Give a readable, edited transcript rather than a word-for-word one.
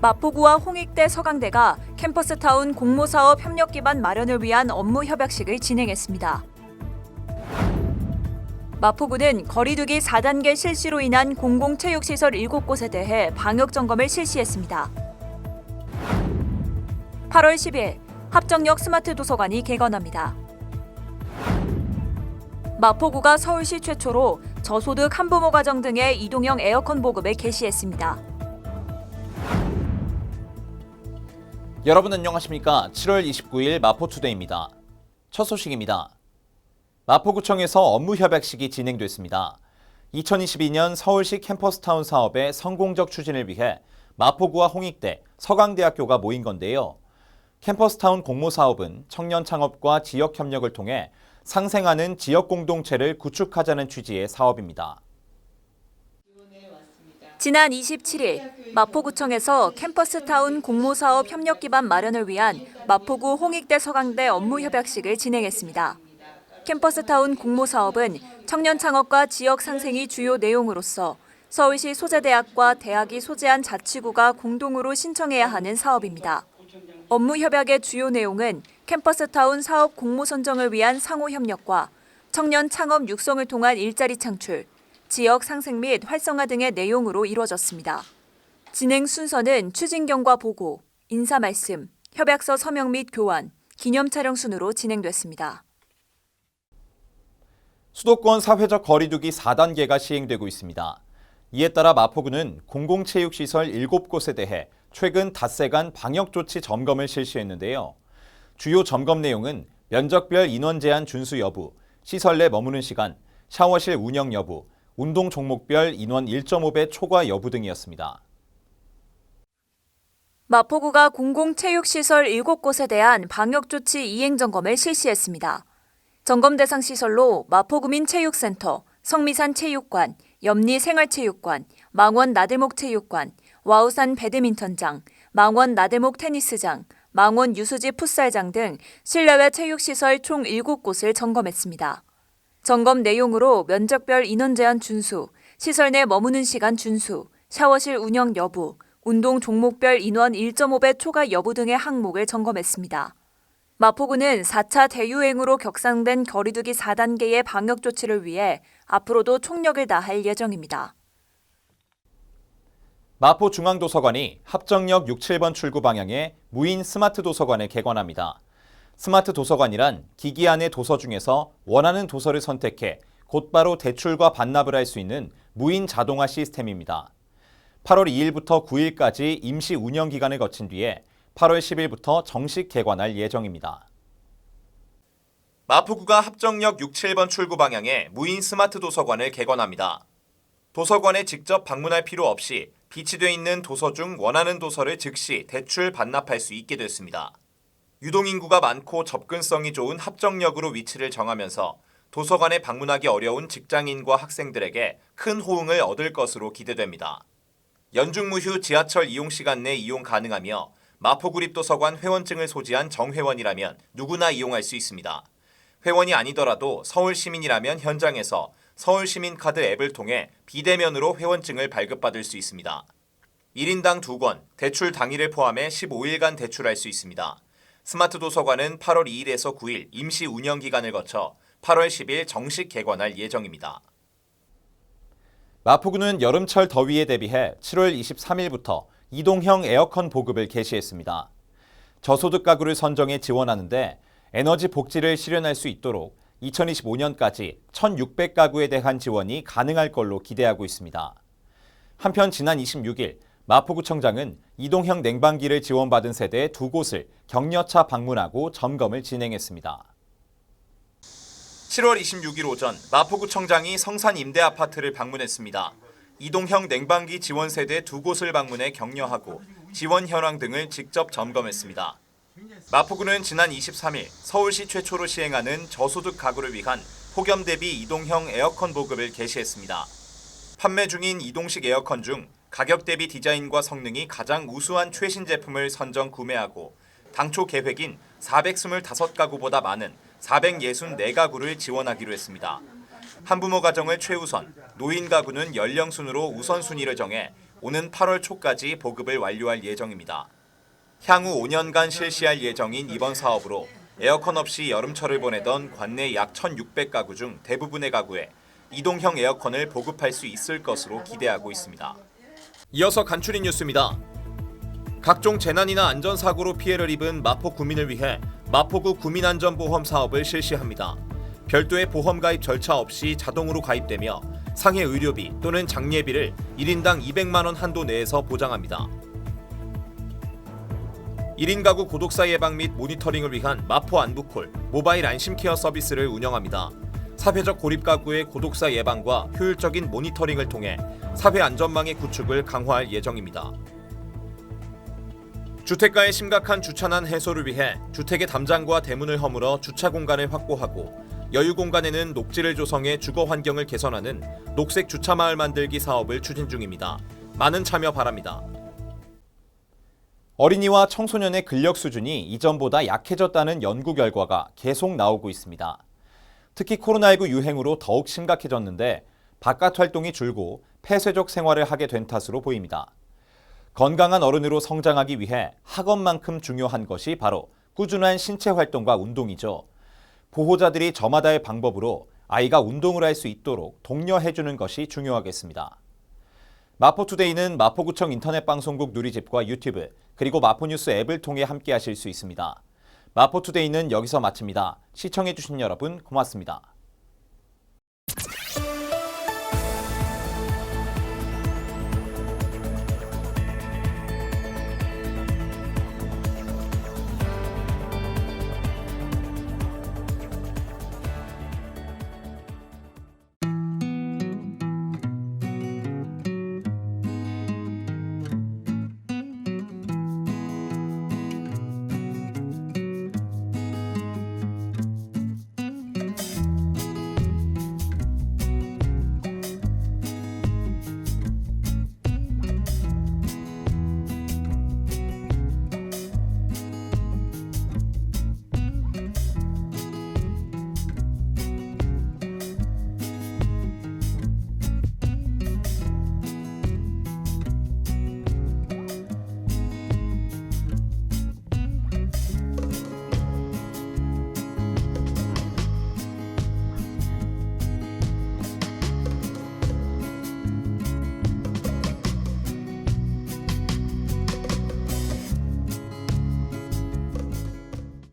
마포구와 홍익대 서강대가 캠퍼스타운 공모사업 협력 기반 마련을 위한 업무 협약식을 진행했습니다. 마포구는 거리두기 4단계 실시로 인한 공공체육시설 7곳에 대해 방역 점검을 실시했습니다. 8월 10일 합정역 스마트 도서관이 개관합니다. 마포구가 서울시 최초로 저소득 한부모 가정 등의 이동형 에어컨 보급을 개시했습니다. 여러분 안녕하십니까? 7월 29일 마포투데이입니다. 첫 소식입니다. 마포구청에서 업무협약식이 진행됐습니다. 2022년 서울시 캠퍼스타운 사업의 성공적 추진을 위해 마포구와 홍익대, 서강대학교가 모인 건데요. 캠퍼스타운 공모사업은 청년 창업과 지역 협력을 통해 상생하는 지역 공동체를 구축하자는 취지의 사업입니다. 지난 27일 마포구청에서 캠퍼스타운 공모사업 협력 기반 마련을 위한 마포구 홍익대 서강대 업무협약식을 진행했습니다. 캠퍼스타운 공모사업은 청년 창업과 지역 상생이 주요 내용으로서 서울시 소재대학과 대학이 소재한 자치구가 공동으로 신청해야 하는 사업입니다. 업무협약의 주요 내용은 캠퍼스타운 사업 공모 선정을 위한 상호 협력과 청년 창업 육성을 통한 일자리 창출, 지역 상생 및 활성화 등의 내용으로 이루어졌습니다. 진행 순서는 추진경과 보고, 인사 말씀, 협약서 서명 및 교환, 기념 촬영 순으로 진행됐습니다. 수도권 사회적 거리두기 4단계가 시행되고 있습니다. 이에 따라 마포구는 공공체육시설 7곳에 대해 최근 닷새간 방역조치 점검을 실시했는데요. 주요 점검 내용은 면적별 인원 제한 준수 여부, 시설 내 머무는 시간, 샤워실 운영 여부, 운동 종목별 인원 1.5배 초과 여부 등이었습니다. 마포구가 공공체육시설 7곳에 대한 방역조치 이행 점검을 실시했습니다. 점검 대상 시설로 마포구민체육센터, 성미산 체육관, 염리 생활체육관, 망원 나들목 체육관, 와우산 배드민턴장, 망원 나들목 테니스장, 망원 유수지 풋살장 등 실내외 체육시설 총 7곳을 점검했습니다. 점검 내용으로 면적별 인원 제한 준수, 시설 내 머무는 시간 준수, 샤워실 운영 여부, 운동 종목별 인원 1.5배 초과 여부 등의 항목을 점검했습니다. 마포구는 4차 대유행으로 격상된 거리두기 4단계의 방역 조치를 위해 앞으로도 총력을 다할 예정입니다. 마포중앙도서관이 합정역 6, 7번 출구 방향에 무인 스마트 도서관을 개관합니다. 스마트 도서관이란 기기 안의 도서 중에서 원하는 도서를 선택해 곧바로 대출과 반납을 할 수 있는 무인 자동화 시스템입니다. 8월 2일부터 9일까지 임시 운영 기간을 거친 뒤에 8월 10일부터 정식 개관할 예정입니다. 마포구가 합정역 6, 7번 출구 방향에 무인 스마트 도서관을 개관합니다. 도서관에 직접 방문할 필요 없이 비치돼 있는 도서 중 원하는 도서를 즉시 대출 반납할 수 있게 됐습니다. 유동인구가 많고 접근성이 좋은 합정역으로 위치를 정하면서 도서관에 방문하기 어려운 직장인과 학생들에게 큰 호응을 얻을 것으로 기대됩니다. 연중무휴 지하철 이용 시간 내 이용 가능하며 마포구립도서관 회원증을 소지한 정회원이라면 누구나 이용할 수 있습니다. 회원이 아니더라도 서울시민이라면 현장에서 서울시민카드 앱을 통해 비대면으로 회원증을 발급받을 수 있습니다. 1인당 2권, 대출 당일을 포함해 15일간 대출할 수 있습니다. 스마트 도서관은 8월 2일에서 9일 임시 운영 기간을 거쳐 8월 10일 정식 개관할 예정입니다. 마포구는 여름철 더위에 대비해 7월 23일부터 이동형 에어컨 보급을 개시했습니다. 저소득 가구를 선정해 지원하는데 에너지 복지를 실현할 수 있도록 2025년까지 1,600가구에 대한 지원이 가능할 걸로 기대하고 있습니다. 한편 지난 26일 마포구청장은 이동형 냉방기를 지원받은 세대 2곳을 격려차 방문하고 점검을 진행했습니다. 7월 26일 오전 마포구청장이 성산 임대아파트를 방문했습니다. 이동형 냉방기 지원 세대 2곳을 방문해 격려하고 지원 현황 등을 직접 점검했습니다. 마포구는 지난 23일 서울시 최초로 시행하는 저소득 가구를 위한 폭염 대비 이동형 에어컨 보급을 개시했습니다. 판매 중인 이동식 에어컨 중 가격 대비 디자인과 성능이 가장 우수한 최신 제품을 선정 구매하고 당초 계획인 425가구보다 많은 464가구를 지원하기로 했습니다. 한부모 가정을 최우선, 노인 가구는 연령 순으로 우선순위를 정해 오는 8월 초까지 보급을 완료할 예정입니다. 향후 5년간 실시할 예정인 이번 사업으로 에어컨 없이 여름철을 보내던 관내 약 1,600가구 중 대부분의 가구에 이동형 에어컨을 보급할 수 있을 것으로 기대하고 있습니다. 이어서 간추린 뉴스입니다. 각종 재난이나 안전사고로 피해를 입은 마포 구민을 위해 마포구 구민안전보험 사업을 실시합니다. 별도의 보험 가입 절차 없이 자동으로 가입되며 상해 의료비 또는 장례비를 1인당 200만 원 한도 내에서 보장합니다. 1인 가구 고독사 예방 및 모니터링을 위한 마포 안부콜 모바일 안심케어 서비스를 운영합니다. 사회적 고립 가구의 고독사 예방과 효율적인 모니터링을 통해 사회 안전망의 구축을 강화할 예정입니다. 주택가의 심각한 주차난 해소를 위해 주택의 담장과 대문을 허물어 주차 공간을 확보하고 여유 공간에는 녹지를 조성해 주거 환경을 개선하는 녹색 주차 마을 만들기 사업을 추진 중입니다. 많은 참여 바랍니다. 어린이와 청소년의 근력 수준이 이전보다 약해졌다는 연구 결과가 계속 나오고 있습니다. 특히 코로나19 유행으로 더욱 심각해졌는데 바깥 활동이 줄고 폐쇄적 생활을 하게 된 탓으로 보입니다. 건강한 어른으로 성장하기 위해 학업만큼 중요한 것이 바로 꾸준한 신체 활동과 운동이죠. 보호자들이 저마다의 방법으로 아이가 운동을 할 수 있도록 독려해주는 것이 중요하겠습니다. 마포투데이는 마포구청 인터넷방송국 누리집과 유튜브 그리고 마포뉴스 앱을 통해 함께하실 수 있습니다. 마포투데이는 여기서 마칩니다. 시청해주신 여러분 고맙습니다.